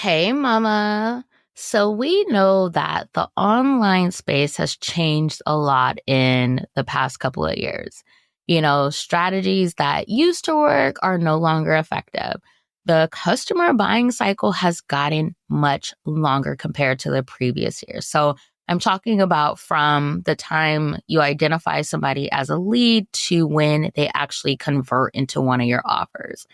Hey, mama. So we know that the online space has changed a lot in the past couple of years. Strategies that used to work are no longer effective. The customer buying cycle has gotten much longer compared to the previous years. So I'm talking about from the time you identify somebody as a lead to when they actually convert into one of your offers.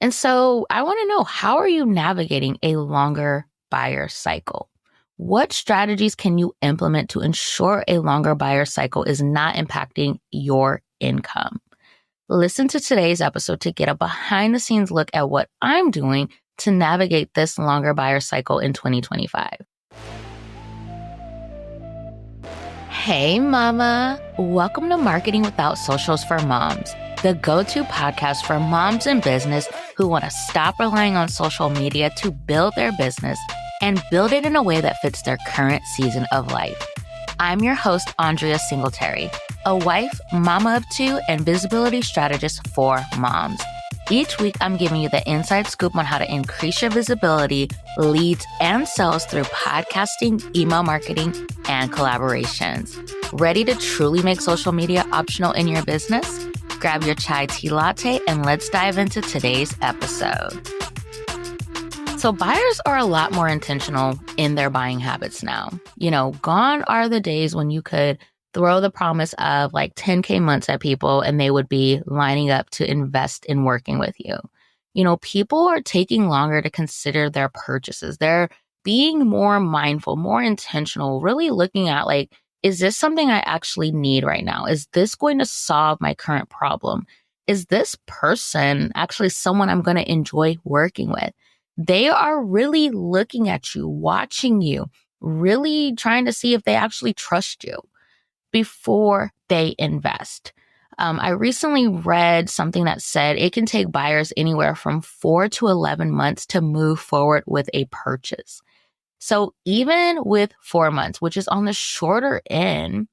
And so I want to know, how are you navigating a longer buyer cycle? What strategies can you implement to ensure a longer buyer cycle is not impacting your income? Listen to today's episode to get a behind the scenes look at what I'm doing to navigate this longer buyer cycle in 2025. Hey, mama. Welcome to Marketing Without Socials for Moms, the go-to podcast for moms in business who want to stop relying on social media to build their business and build it in a way that fits their current season of life. I'm your host, Andrea Singletary, a wife, mama of two, and visibility strategist for moms. Each week, I'm giving you the inside scoop on how to increase your visibility, leads, and sales through podcasting, email marketing, and collaborations. Ready to truly make social media optional in your business? Grab your chai tea latte and let's dive into today's episode. So buyers are a lot more intentional in their buying habits now. Gone are the days when you could throw the promise of like 10K months at people and they would be lining up to invest in working with you. People are taking longer to consider their purchases. They're being more mindful, more intentional, really looking at like, is this something I actually need right now? Is this going to solve my current problem? Is this person actually someone I'm going to enjoy working with? They are really looking at you, watching you, really trying to see if they actually trust you before they invest. I recently read something that said it can take buyers anywhere from 4 to 11 months to move forward with a purchase. So even with 4 months, which is on the shorter end,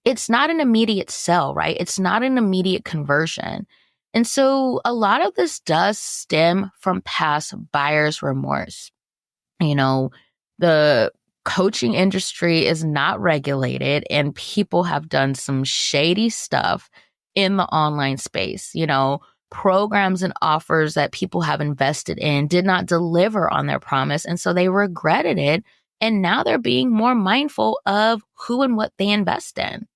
it's not an immediate sell, right? It's not an immediate conversion. And so a lot of this does stem from past buyer's remorse. The coaching industry is not regulated and people have done some shady stuff in the online space. Programs and offers that people have invested in did not deliver on their promise. And so they regretted it. And now they're being more mindful of who and what they invest in.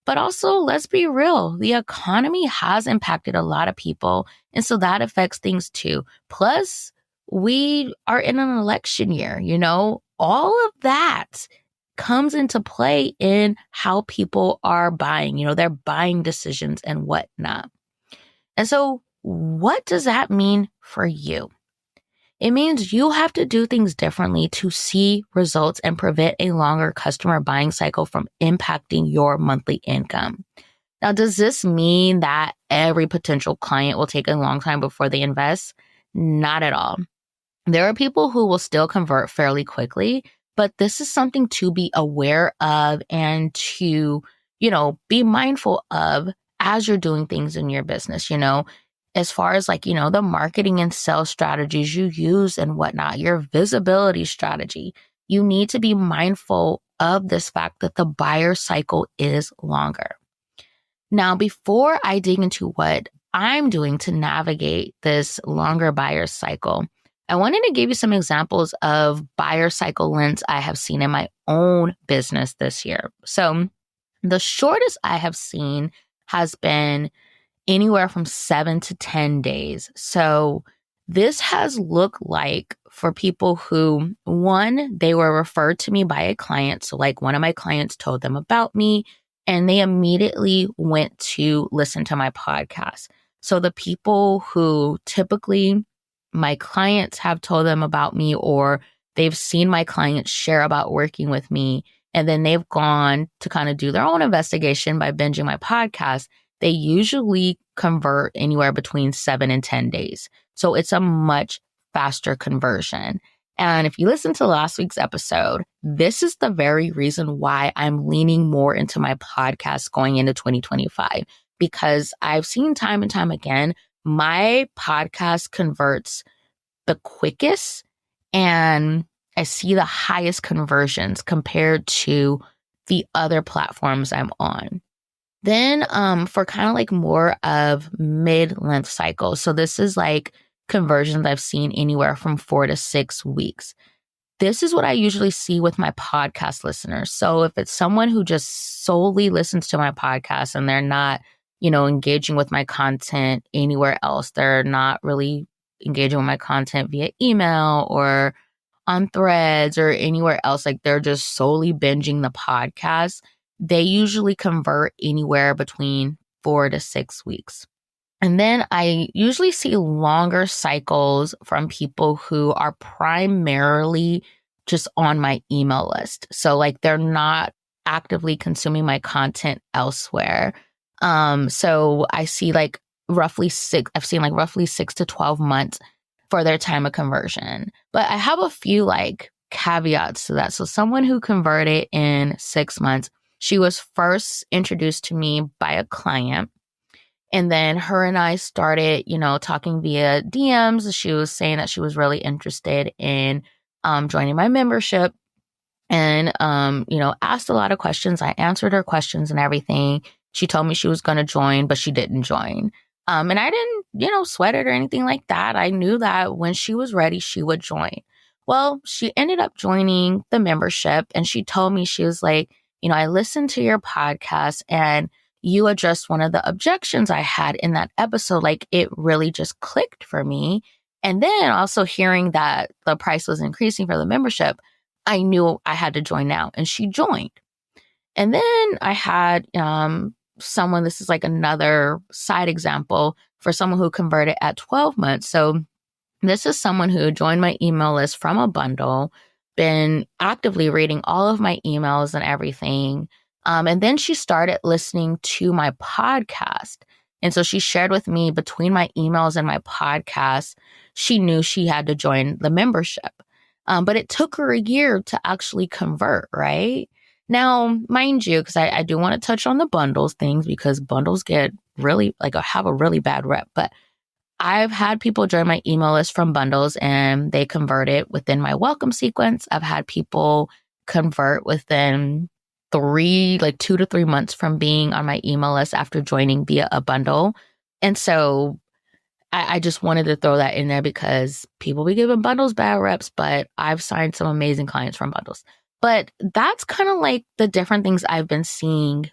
But also, let's be real, the economy has impacted a lot of people. And so that affects things too. Plus, we are in an election year, all of that comes into play in how people are buying, their buying decisions and whatnot. And so what does that mean for you? It means you have to do things differently to see results and prevent a longer customer buying cycle from impacting your monthly income. Now, does this mean that every potential client will take a long time before they invest? Not at all. There are people who will still convert fairly quickly, but this is something to be aware of and to, be mindful of as you're doing things in your business, as far as like, the marketing and sales strategies you use and whatnot, your visibility strategy. You need to be mindful of this fact that the buyer cycle is longer. Now, before I dig into what I'm doing to navigate this longer buyer cycle, I wanted to give you some examples of buyer cycle lengths I have seen in my own business this year. So the shortest I have seen has been anywhere from 7 to 10 days. So this has looked like for people who, one, they were referred to me by a client. So like one of my clients told them about me and they immediately went to listen to my podcast. So the people who typically my clients have told them about me or they've seen my clients share about working with me, and then they've gone to kind of do their own investigation by binging my podcast, they usually convert anywhere between 7 and 10 days. So it's a much faster conversion. And if you listen to last week's episode, this is the very reason why I'm leaning more into my podcast going into 2025, because I've seen time and time again, my podcast converts the quickest and I see the highest conversions compared to the other platforms I'm on. Then for kind of like more of mid-length cycles. So this is like conversions I've seen anywhere from 4 to 6 weeks. This is what I usually see with my podcast listeners. So if it's someone who just solely listens to my podcast and they're not, engaging with my content anywhere else, they're not really engaging with my content via email or on Threads or anywhere else, like they're just solely binging the podcast, they usually convert anywhere between 4 to 6 weeks. And then I usually see longer cycles from people who are primarily just on my email list. So like they're not actively consuming my content elsewhere. So I see I've seen like roughly 6 to 12 months for their time of conversion. But I have a few like caveats to that. So someone who converted in 6 months, she was first introduced to me by a client. And then her and I started, talking via DMs. She was saying that she was really interested in joining my membership and, asked a lot of questions. I answered her questions and everything. She told me she was going to join, but she didn't join. And I didn't, sweat it or anything like that. I knew that when she was ready, she would join. Well, she ended up joining the membership and she told me, she was like, I listened to your podcast and you addressed one of the objections I had in that episode. Like it really just clicked for me. And then also hearing that the price was increasing for the membership, I knew I had to join now. And she joined. And then I had someone, this is like another side example for someone who converted at 12 months. So this is someone who joined my email list from a bundle, been actively reading all of my emails and everything. And then she started listening to my podcast. And so she shared with me between my emails and my podcast, she knew she had to join the membership. But it took her a year to actually convert, right? Now, mind you, because I do want to touch on the bundles things because bundles get really, have a really bad rep. But I've had people join my email list from bundles and they converted within my welcome sequence. I've had people convert within 2 to 3 months from being on my email list after joining via a bundle. And so I just wanted to throw that in there because people be giving bundles bad reps, but I've signed some amazing clients from bundles. But that's kind of like the different things I've been seeing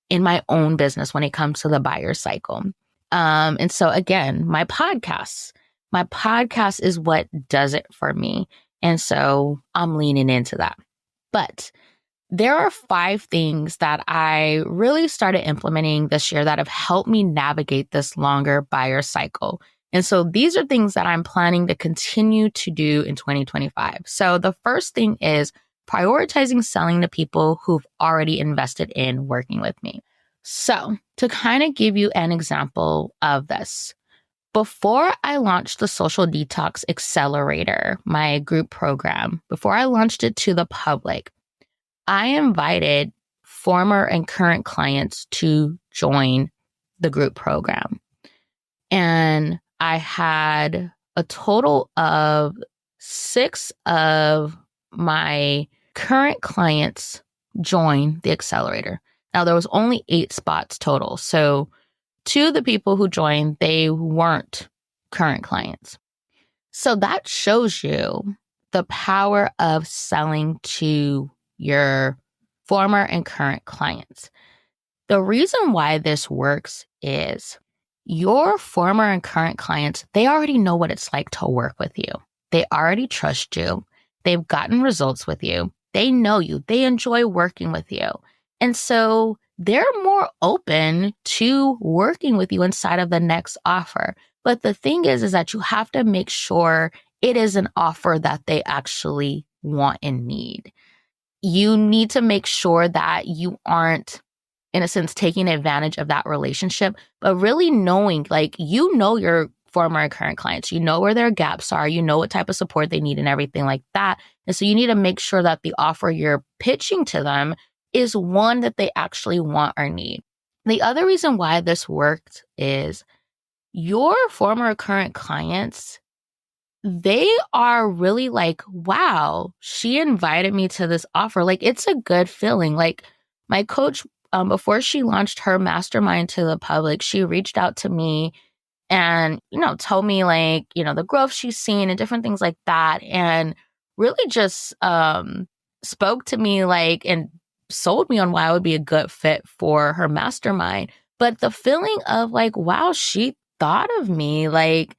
in my own business when it comes to the buyer cycle. And so again, my podcast is what does it for me. And so I'm leaning into that. But there are 5 things that I really started implementing this year that have helped me navigate this longer buyer cycle. And so these are things that I'm planning to continue to do in 2025. So the first thing is prioritizing selling to people who've already invested in working with me. So to kind of give you an example of this, before I launched the Social Detox Accelerator, my group program, before I launched it to the public, I invited former and current clients to join the group program. And I had a total of 6 of my current clients join the accelerator. Now, there was only 8 spots total. So 2 of the people who joined, they weren't current clients. So that shows you the power of selling to your former and current clients. The reason why this works is your former and current clients, they already know what it's like to work with you. They already trust you. They've gotten results with you. They know you. They enjoy working with you. And so they're more open to working with you inside of the next offer. But the thing is that you have to make sure it is an offer that they actually want and need. You need to make sure that you aren't, in a sense, taking advantage of that relationship, but really knowing, your former and current clients, you know where their gaps are, you know what type of support they need and everything like that. And so you need to make sure that the offer you're pitching to them is one that they actually want or need. The other reason why this worked is your former or current clients, they are really like, wow, she invited me to this offer. Like, it's a good feeling. Like, my coach, before she launched her mastermind to the public, she reached out to me and, told me like, the growth she's seen and different things like that. And really just spoke to me like, and sold me on why I would be a good fit for her mastermind. But the feeling of like, wow, she thought of me. Like,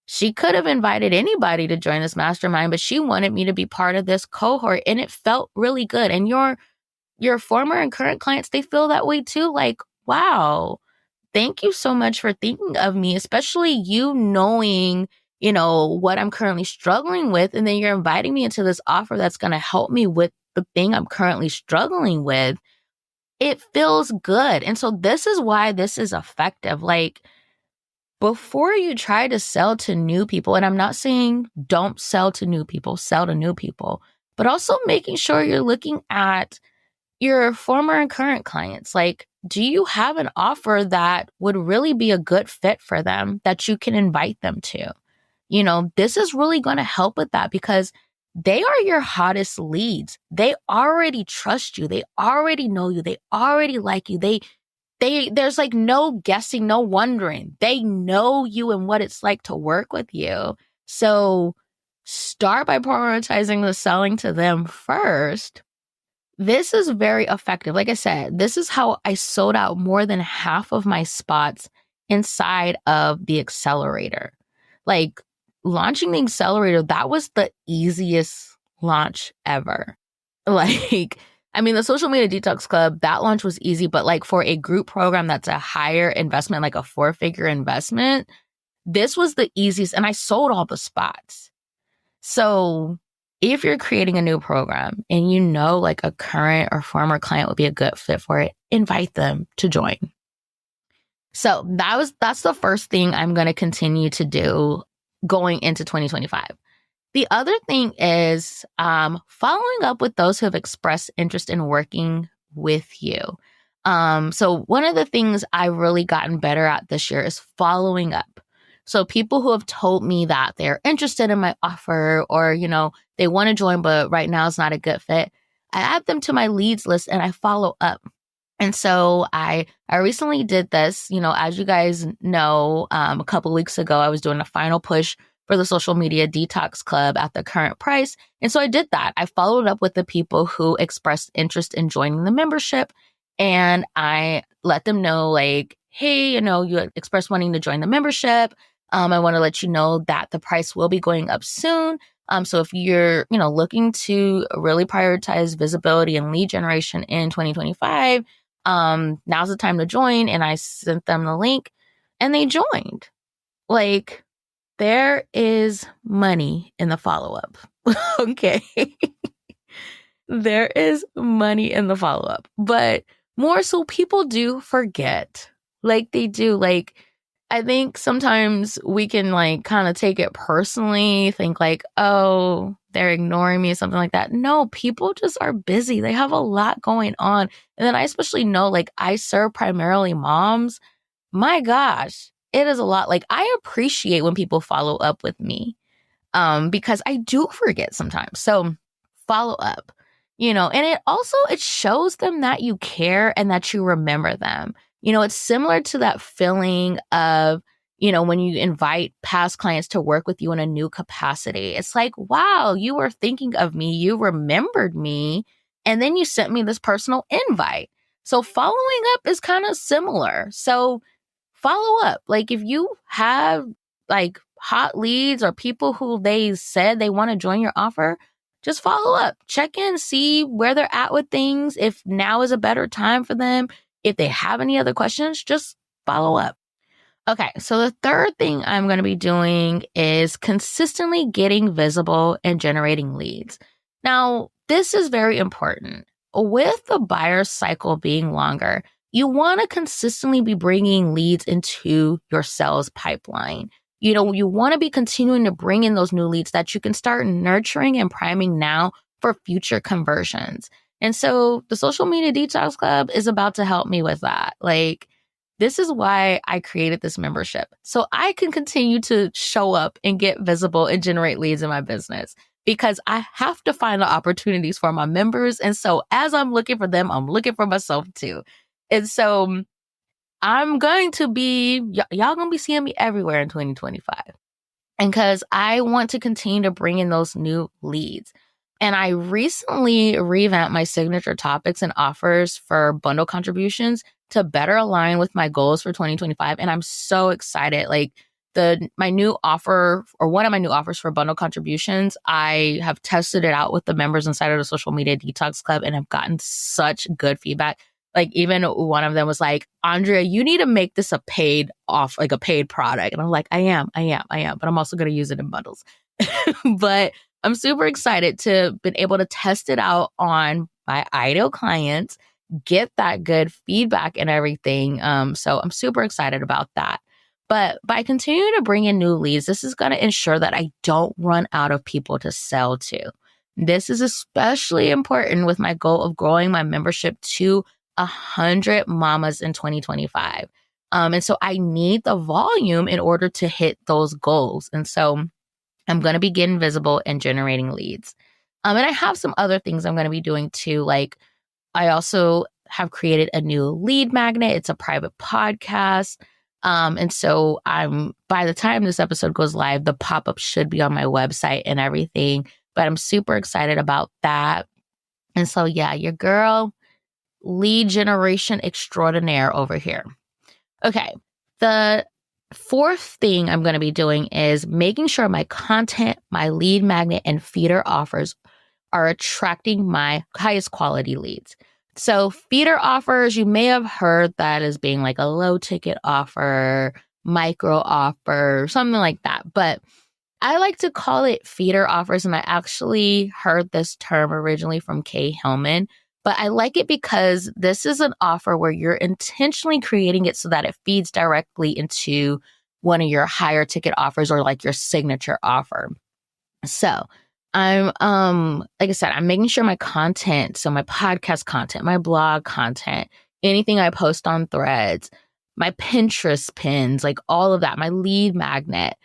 she could have invited anybody to join this mastermind, but she wanted me to be part of this cohort, and it felt really good. And your former and current clients, they feel that way too. Like, wow, thank you so much for thinking of me, especially you knowing, what I'm currently struggling with. And then you're inviting me into this offer that's going to help me with the thing I'm currently struggling with. It feels good. And so this is why this is effective. Like, before you try to sell to new people, and I'm not saying don't sell to new people, sell to new people, but also making sure you're looking at your former and current clients. Like, do you have an offer that would really be a good fit for them that you can invite them to? This is really going to help with that because they are your hottest leads. They already trust you. They already know you. They already like you. There's like no guessing, no wondering. They know you and what it's like to work with you. So start by prioritizing the selling to them first. This is very effective. Like I said, this is how I sold out more than half of my spots inside of the accelerator. Like, launching the accelerator, that was the easiest launch ever. Like, I mean, the Social Media Detox Club, that launch was easy, but like for a group program that's a higher investment, like a 4-figure investment, this was the easiest, and I sold all the spots. So if you're creating a new program and like a current or former client would be a good fit for it, invite them to join. So that's the first thing I'm going to continue to do going into 2025. The other thing is following up with those who have expressed interest in working with you. So one of the things I've really gotten better at this year is following up. So people who have told me that they're interested in my offer or, they want to join, but right now it's not a good fit, I add them to my leads list and I follow up. And so I recently did this, as you guys know, a couple of weeks ago, I was doing a final push for the Social Media Detox Club at the current price. And so I did that. I followed up with the people who expressed interest in joining the membership. And I let them know like, hey, you expressed wanting to join the membership. I want to let you know that the price will be going up soon. So if you're, looking to really prioritize visibility and lead generation in 2025, now's the time to join. And I sent them the link and they joined. Like, there is money in the follow-up. Okay. There is money in the follow-up. But more so, people do forget. Like, they do. Like, I think sometimes we can like kind of take it personally, think like, oh, they're ignoring me, something like that. No, people just are busy. They have a lot going on. And then I especially know, like, I serve primarily moms. My gosh, it is a lot. Like, I appreciate when people follow up with me because I do forget sometimes. So follow up, and it shows them that you care and that you remember them. It's similar to that feeling of, when you invite past clients to work with you in a new capacity. It's like, wow, you were thinking of me. You remembered me. And then you sent me this personal invite. So following up is kind of similar. So follow up. Like, if you have like hot leads or people who they said they want to join your offer, just follow up, check in, see where they're at with things. If now is a better time for them, if they have any other questions, just follow up. Okay, so the third thing I'm going to be doing is consistently getting visible and generating leads. Now, this is very important. With the buyer cycle being longer, you want to consistently be bringing leads into your sales pipeline. You want to be continuing to bring in those new leads that you can start nurturing and priming now for future conversions. And so the Social Media Detox Club is about to help me with that. Like, This is why I created this membership. So I can continue to show up and get visible and generate leads in my business because I have to find the opportunities for my members. And so as I'm looking for them, I'm looking for myself too. And so I'm going to be, y'all gonna be seeing me everywhere in 2025. And because I want to continue to bring in those new leads. And I recently revamped my signature topics and offers for bundle contributions to better align with my goals for 2025. And I'm so excited. Like my new offer, or one of my new offers for bundle contributions, I have tested it out with the members inside of the Social Media Detox Club and have gotten such good feedback. Like even one of them was like, Andrea, you need to make this a paid product. And I'm like, I am, but I'm also going to use it in bundles. But I'm super excited to been able to test it out on my ideal clients, get that good feedback and everything. So I'm super excited about that. But by continuing to bring in new leads, this is going to ensure that I don't run out of people to sell to. This is especially important with my goal of growing my membership to 100 mamas in 2025. And so I need the volume in order to hit those goals. And so I'm going to be getting visible and generating leads. And I have some other things I'm going to be doing too. Like I also have created a new lead magnet. It's a private podcast. And so by the time this episode goes live, the pop-up should be on my website and everything, but I'm super excited about that. And so, yeah, your girl, lead generation extraordinaire over here. Okay. The fourth thing I'm going to be doing is making sure my content, my lead magnet, and feeder offers are attracting my highest quality leads. So feeder offers, you may have heard that as being like a low ticket offer, micro offer, something like that. But I like to call it feeder offers. And I actually heard this term originally from Kay Hillman. But I like it because this is an offer where you're intentionally creating it so that it feeds directly into one of your higher ticket offers or like your signature offer. So I'm, like I said, I'm making sure my content, so my podcast content, my blog content, anything I post on Threads, my Pinterest pins, like all of that, my lead magnet,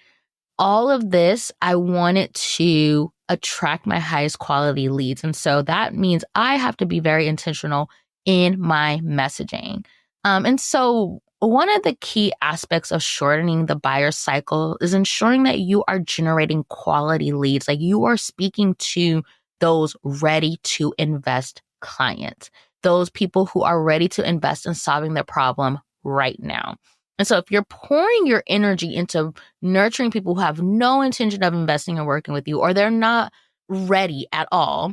all of this, I want it to attract my highest quality leads. And so that means I have to be very intentional in my messaging. And so one of the key aspects of shortening the buyer cycle is ensuring that you are generating quality leads, like you are speaking to those ready to invest clients, those people who are ready to invest in solving their problem right now. And so if you're pouring your energy into nurturing people who have no intention of investing and working with you, or they're not ready at all,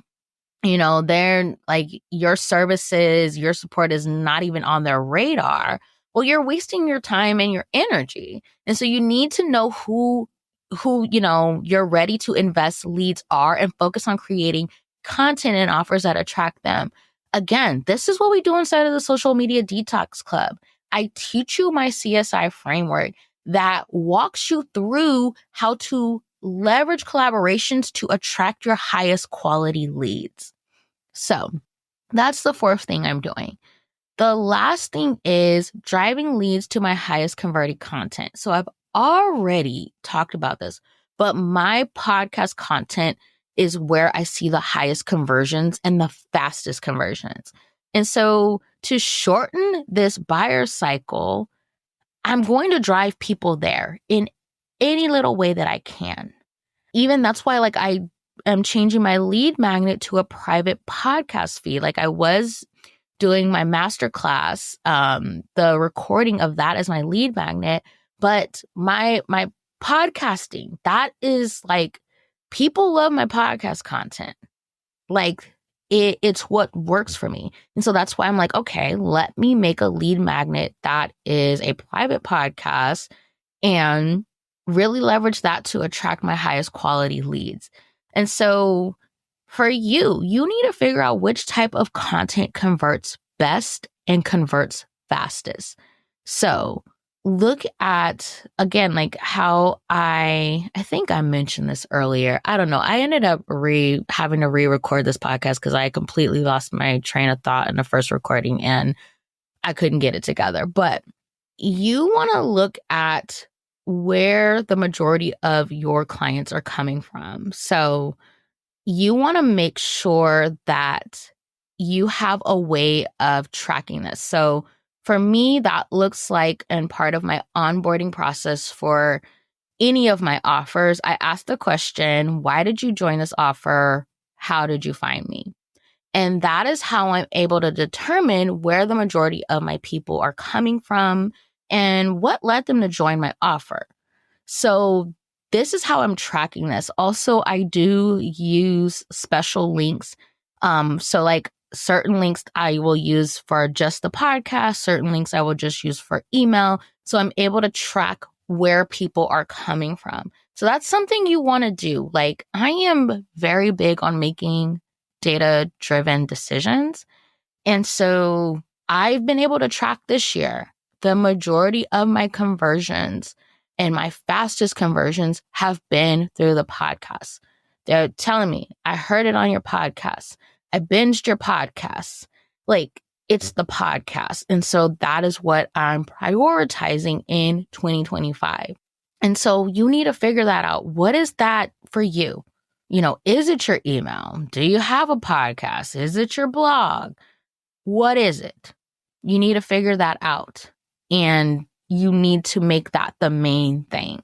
they're like your services, your support is not even on their radar, well, you're wasting your time and your energy. And so you need to know who you're ready to invest leads are and focus on creating content and offers that attract them. Again, this is what we do inside of the Social Media Detox Club. I teach you my CSI framework that walks you through how to leverage collaborations to attract your highest quality leads. So that's the fourth thing I'm doing. The last thing is driving leads to my highest converting content. So I've already talked about this, but my podcast content is where I see the highest conversions and the fastest conversions. And so to shorten this buyer cycle, I'm going to drive people there in any little way that I can. Even that's why I am changing my lead magnet to a private podcast feed. Like I was doing my masterclass, the recording of that as my lead magnet, but my podcasting, that is like, people love my podcast content. Like it's what works for me. And so that's why I'm like, okay, let me make a lead magnet that is a private podcast and really leverage that to attract my highest quality leads. And so for you need to figure out which type of content converts best and converts fastest. So look at, again, like how I think I mentioned this earlier. I don't know. I ended up having to re-record this podcast because I completely lost my train of thought in the first recording and I couldn't get it together. But you want to look at where the majority of your clients are coming from. So you want to make sure that you have a way of tracking this. So for me, that looks like, and part of my onboarding process for any of my offers, I ask the question, why did you join this offer? How did you find me? And that is how I'm able to determine where the majority of my people are coming from and what led them to join my offer. So this is how I'm tracking this. Also, I do use special links. So like certain links I will use for just the podcast, certain links I will just use for email. So I'm able to track where people are coming from. So that's something you want to do. Like, I am very big on making data-driven decisions. And so I've been able to track this year the majority of my conversions, and my fastest conversions have been through the podcast. They're telling me, I heard it on your podcast. I binged your podcast. Like, it's the podcast. And so that is what I'm prioritizing in 2025. And so you need to figure that out. What is that for you? You know, is it your email? Do you have a podcast? Is it your blog? What is it? You need to figure that out. And you need to make that the main thing.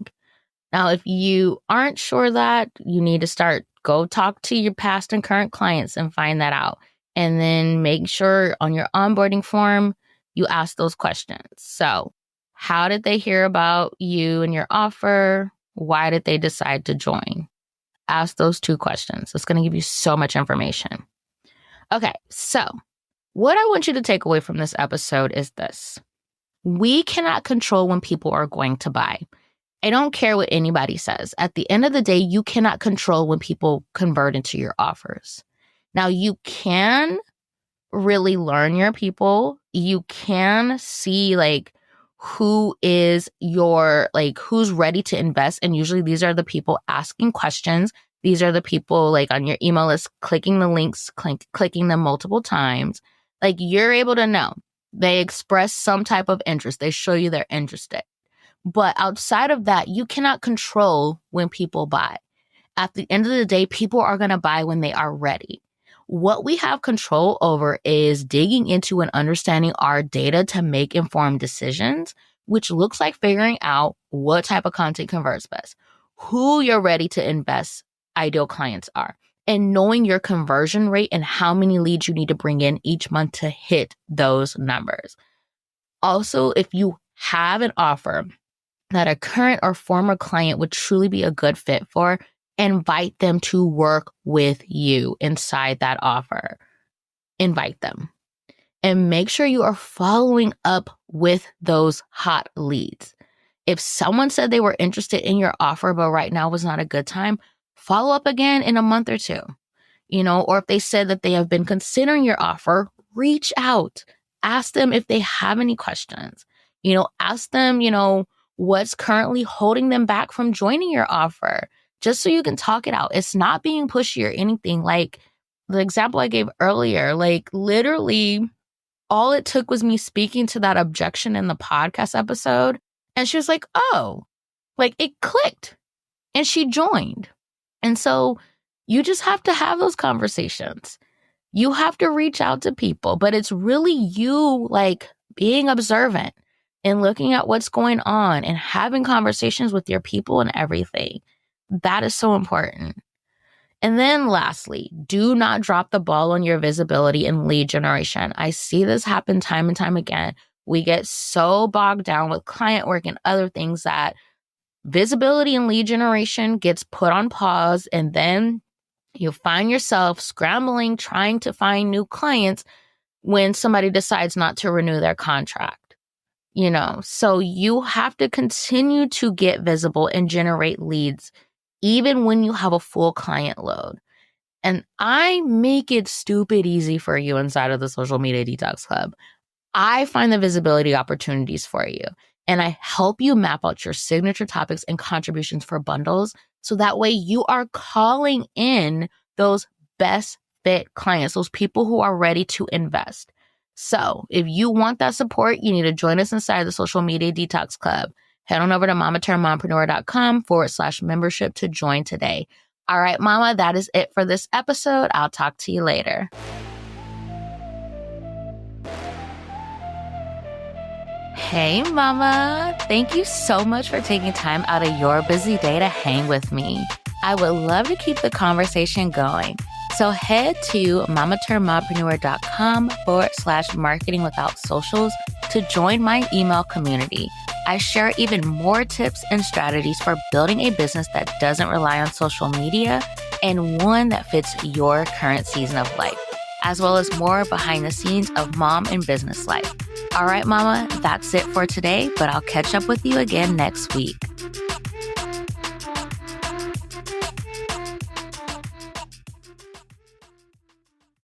Now, if you aren't sure that, you need to go talk to your past and current clients and find that out. And then make sure on your onboarding form, you ask those questions. So, how did they hear about you and your offer? Why did they decide to join? Ask those 2 questions. It's going to give you so much information. Okay, so what I want you to take away from this episode is this. We cannot control when people are going to buy. I don't care what anybody says. At the end of the day, you cannot control when people convert into your offers. Now, you can really learn your people. You can see like who is who's ready to invest. And usually these are the people asking questions. These are the people like on your email list, clicking the links, clicking them multiple times. Like, you're able to know they express some type of interest. They show you they're interested. But outside of that, you cannot control when people buy. At the end of the day, people are going to buy when they are ready. What we have control over is digging into and understanding our data to make informed decisions, which looks like figuring out what type of content converts best, who you're ready to invest ideal clients are, and knowing your conversion rate and how many leads you need to bring in each month to hit those numbers. Also, if you have an offer that a current or former client would truly be a good fit for, invite them to work with you inside that offer. Invite them. And make sure you are following up with those hot leads. If someone said they were interested in your offer, but right now was not a good time, follow up again in a month or 2. Or if they said that they have been considering your offer, reach out. Ask them if they have any questions. Ask them, what's currently holding them back from joining your offer, just so you can talk it out. It's not being pushy or anything. Like the example I gave earlier, like literally all it took was me speaking to that objection in the podcast episode. And she was like, oh, like it clicked and she joined. And so you just have to have those conversations. You have to reach out to people, but it's really you like being observant and looking at what's going on and having conversations with your people and everything. That is so important. And then lastly, do not drop the ball on your visibility and lead generation. I see this happen time and time again. We get so bogged down with client work and other things that visibility and lead generation gets put on pause, and then you find yourself scrambling, trying to find new clients when somebody decides not to renew their contract. So you have to continue to get visible and generate leads, even when you have a full client load. And I make it stupid easy for you inside of the Social Media Detox Club. I find the visibility opportunities for you, and I help you map out your signature topics and contributions for bundles. So that way you are calling in those best fit clients, those people who are ready to invest. So if you want that support, you need to join us inside the Social Media Detox Club. Head on over to mamaturnedmompreneur.com/membership to join today. All right, Mama, that is it for this episode. I'll talk to you later. Hey, Mama. Thank you so much for taking time out of your busy day to hang with me. I would love to keep the conversation going. So head to mamaturnedmompreneur.com/marketing without socials to join my email community. I share even more tips and strategies for building a business that doesn't rely on social media and one that fits your current season of life, as well as more behind the scenes of mom and business life. All right, Mama, that's it for today, but I'll catch up with you again next week.